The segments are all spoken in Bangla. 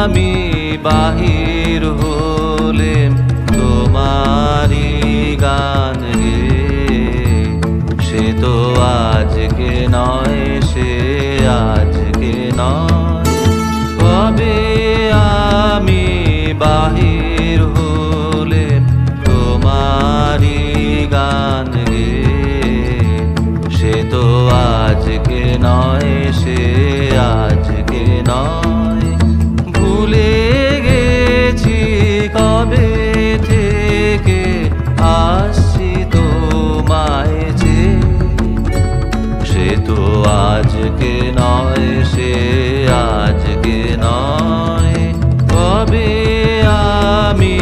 আমি বাহির হলেম তোমারি গান গে, সে তো আজকে নয়, সে আজকে নয়। কবে আমি বাহির হলেম তোমারি গান গে, সে তো আজকে নয়, সে আজকে নয়। ভুলে গেছি কবে থেকে আসছি তোমায় যে, সে তো আজকে নয়, সে আজকে নয়। কবে আমি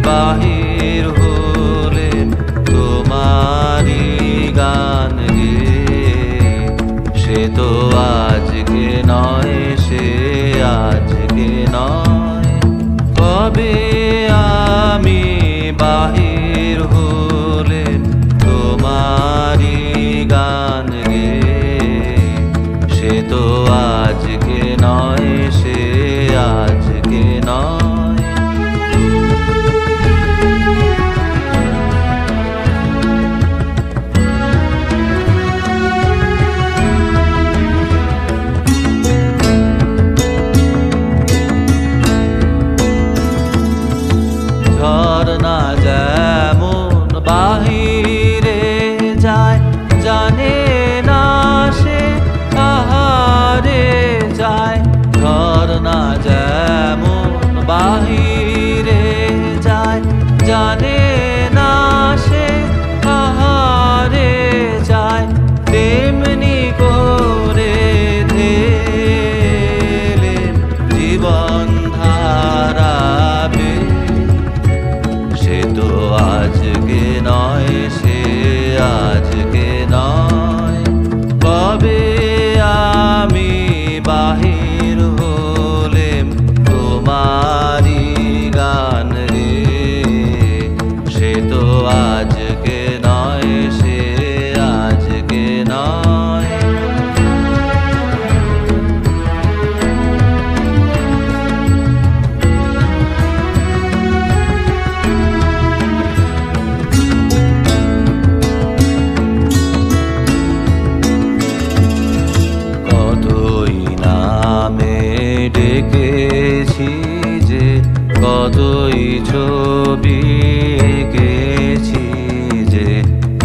বাহির হলেম তোমারি গান গে, সে তো আজকে নয়, সে আজকে নয়। কবে আমি বাহির হলেম তোমারি গান গে, সে তো আজকে নয়, সে আজকে নয়। ঝরনা যেমন বাহিরে যায়, জানে না সে কাহারে যায়। ঝরনা যেমন বাহিরে যায়, জানে না সে কাহারে যায়। তেমনি করে ধেলেম জীবন ধারাবে, সে তো আজকে নয়, সে আজকে নয়। কবে আমি বাহির হলেম তোমারি গান রে, সে তো আজকে নয়, সে আজকে নয়। কতই নামে ডেকেছি যে, কতই ছবি এঁকেছি যে,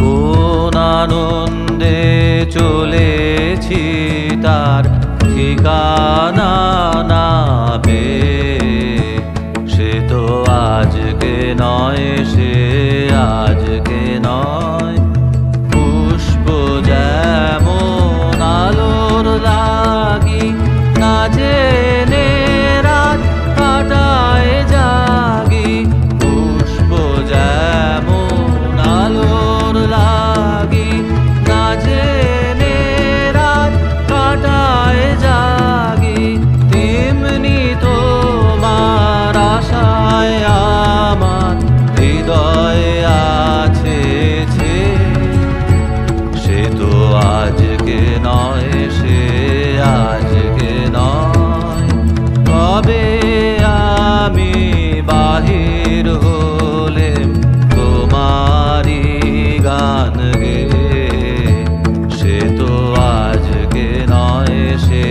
কোন আনন্দে চলেছি তার ঠিকানা না পেয়ে, সে তো আজকে নয়, সে আজকে নয়। পুষ্প যেমন আলোর লাগি না জেনে রাত কাটায় জাগি, পুষ্প যেমন আলোর লাগি না জেনে রাত কাটায় জাগি। তেমনি তোমার আশায় আমার হৃদয় আছে যে, সে তো আজকে নয়, সে আজকে নয়। কবে আমি বাহির হলেম তোমারি গান গে, সে তো আজকে নয়, সে